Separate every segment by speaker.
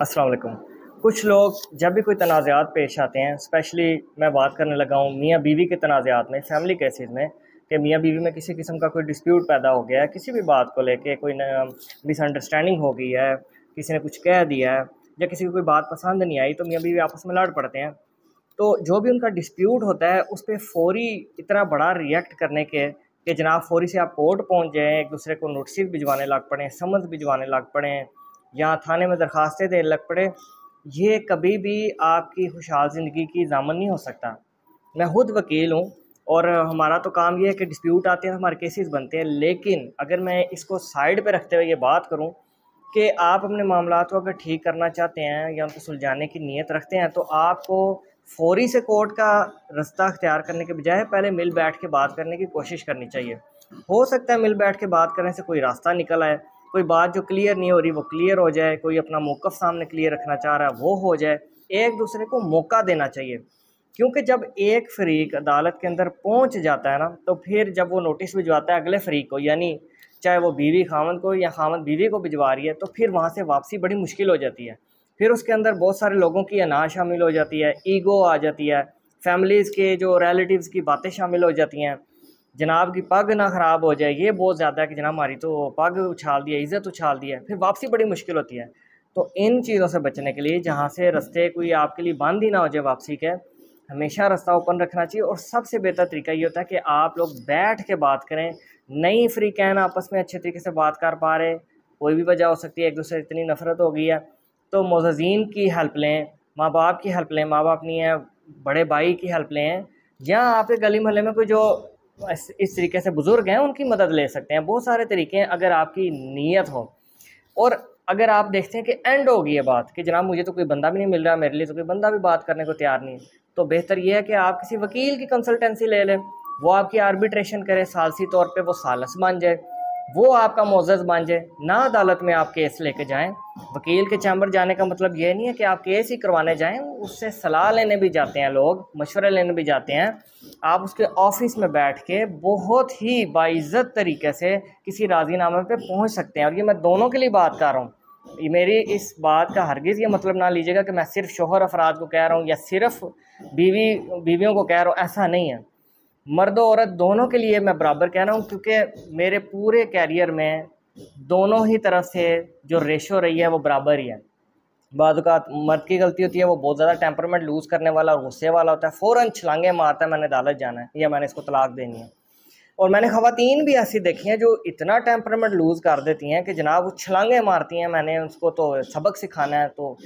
Speaker 1: अस्सलाम वालेकुम। कुछ लोग जब भी कोई तनाज़ात पेश आते हैं, स्पेशली मैं बात करने लगा हूँ मियाँ बीवी के तनाज़ात में, फैमिली केसेस में, कि मियाँ बीवी में किसी किस्म का कोई डिस्प्यूट पैदा हो गया है, किसी भी बात को लेके कोई मिसअंडरस्टैंडिंग हो गई है, किसी ने कुछ कह दिया है या किसी को कोई बात पसंद नहीं आई, तो मियाँ बीवी आपस में लड़ पड़ते हैं। तो जो भी उनका डिस्प्यूट होता है उस पे फ़ौरी इतना बड़ा रिएक्ट करने के कि जनाब फ़ौरी से आप कोर्ट पहुँच जाएँ, एक दूसरे को नोटिस भिजवाने लग पड़ें, समन्स भिजवाने लग पड़ें या थाने में दरखास्तें देने लग पड़े, ये कभी भी आपकी खुशहाल ज़िंदगी की ज़ामन नहीं हो सकता। मैं खुद वकील हूँ और हमारा तो काम ये है कि डिस्प्यूट आते हैं तो हमारे केसेस बनते हैं, लेकिन अगर मैं इसको साइड पे रखते हुए ये बात करूँ कि आप अपने मामलात को अगर ठीक करना चाहते हैं या उनको सुलझाने की नीयत रखते हैं, तो आपको फ़ौरी से कोर्ट का रास्ता अख्तियार करने के बजाय पहले मिल बैठ के बात करने की कोशिश करनी चाहिए। हो सकता है मिल बैठ के बात करने से कोई रास्ता निकल आए, कोई बात जो क्लियर नहीं हो रही वो क्लियर हो जाए, कोई अपना मौक़िफ़ सामने क्लियर रखना चाह रहा है वो हो जाए। एक दूसरे को मौका देना चाहिए, क्योंकि जब एक फ़रीक अदालत के अंदर पहुंच जाता है ना, तो फिर जब वो नोटिस भिजवाता है अगले फ़रीक को, यानी चाहे वो बीवी खामन को या खामन बीवी को भिजवा रही है, तो फिर वहाँ से वापसी बड़ी मुश्किल हो जाती है। फिर उसके अंदर बहुत सारे लोगों की अना शामिल हो जाती है, ईगो आ जाती है, फैमिलीज़ के जो रिलेटिव्स की बातें शामिल हो जाती हैं, जनाब की पग ना ख़राब हो जाए, ये बहुत ज़्यादा है कि जनाब हमारी तो पग उछाल दी है, इज़्ज़त उछाल दी है, फिर वापसी बड़ी मुश्किल होती है। तो इन चीज़ों से बचने के लिए जहाँ से रास्ते कोई आपके लिए बंद ही ना हो जाए वापसी के, हमेशा रास्ता ओपन रखना चाहिए और सबसे बेहतर तरीका ये होता है कि आप लोग बैठ के बात करें। नहीं फ़रीक़ैन आपस में अच्छे तरीके से बात कर पा रहे, कोई भी वजह हो सकती है, एक दूसरे से इतनी नफ़रत हो गई है, तो मुअज़्ज़िज़ीन की हेल्प लें, माँ बाप की हेल्प लें, माँ बाप नहीं है बड़े भाई की हेल्प लें, या आपके गली मोहल्ले में कोई जो इस तरीके से बुज़ुर्ग हैं उनकी मदद ले सकते हैं। बहुत सारे तरीके हैं अगर आपकी नीयत हो। और अगर आप देखते हैं कि एंड हो गई है बात कि जनाब मुझे तो कोई बंदा भी नहीं मिल रहा, मेरे लिए तो कोई बंदा भी बात करने को तैयार नहीं है, तो बेहतर ये है कि आप किसी वकील की कंसल्टेंसी ले लें, वो आपकी आर्बिट्रेशन करे, सालसी तौर पे वो सालस बन जाए, वो आपका मोअज़्ज़ज़ बन जाए। ना अदालत में आप केस लेके जाएं, वकील के चैम्बर जाने का मतलब ये नहीं है कि आप केस ही करवाने जाएं, उससे सलाह लेने भी जाते हैं लोग, मशवरे लेने भी जाते हैं। आप उसके ऑफिस में बैठ के बहुत ही बाइज़्ज़त तरीके से किसी राज़ीनामे पे पहुंच सकते हैं। और ये मैं दोनों के लिए बात कर रहा हूँ, मेरी इस बात का हरगिज़ ये मतलब ना लीजिएगा कि मैं सिर्फ़ शौहर अफराद को कह रहा हूँ या सिर्फ़ बीवियों को कह रहा हूँ, ऐसा नहीं है। मर्द और औरत दोनों के लिए मैं बराबर कह रहा हूँ, क्योंकि मेरे पूरे कैरियर में दोनों ही तरफ से जो रेशो रही है वो बराबर ही है। बाद औक़ात मर्द की गलती होती है, वो बहुत ज़्यादा टेम्परामेंट लूज़ करने वाला और गुस्से वाला होता है, फ़ौरन छलांगे मारता है, मैंने अदालत जाना है या मैंने इसको तलाक देनी है। और मैंने ख़वातीन भी ऐसी देखी हैं जो इतना टेम्परामेंट लूज़ कर देती हैं कि जनाब वो छलांगे मारती हैं, मैंने उसको तो सबक सिखाना है। तो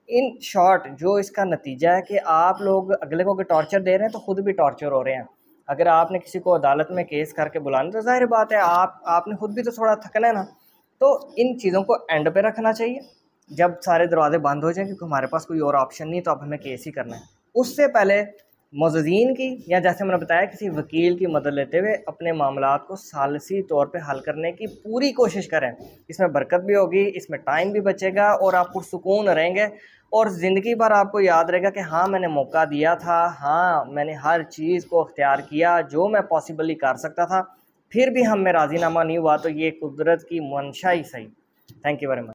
Speaker 1: इन शॉर्ट जो इसका नतीजा है कि आप लोग अगले को टॉर्चर दे रहे हैं तो ख़ुद भी टॉर्चर हो रहे हैं। अगर आपने किसी को अदालत में केस करके बुलाना, तो ज़ाहिर बात है आपने ख़ुद भी तो थोड़ा थकना है ना। तो इन चीज़ों को एंड पे रखना चाहिए, जब सारे दरवाजे बंद हो जाएं, क्योंकि हमारे पास कोई और ऑप्शन नहीं, तो अब हमें केस ही करना है। उससे पहले मुअज़्ज़िज़ीन की या जैसे मैंने बताया किसी वकील की मदद लेते हुए अपने मामलात को सालसी तौर पे हल करने की पूरी कोशिश करें। इसमें बरकत भी होगी, इसमें टाइम भी बचेगा और आप पुरसुकून रहेंगे और ज़िंदगी भर आपको याद रहेगा कि हाँ मैंने मौका दिया था, हाँ मैंने हर चीज़ को अख्तियार किया जो मैं पॉसिबली कर सकता था, फिर भी हम में राज़ीनामा नहीं हुआ, तो ये कुदरत की मंशा ही सही। Thank you very much.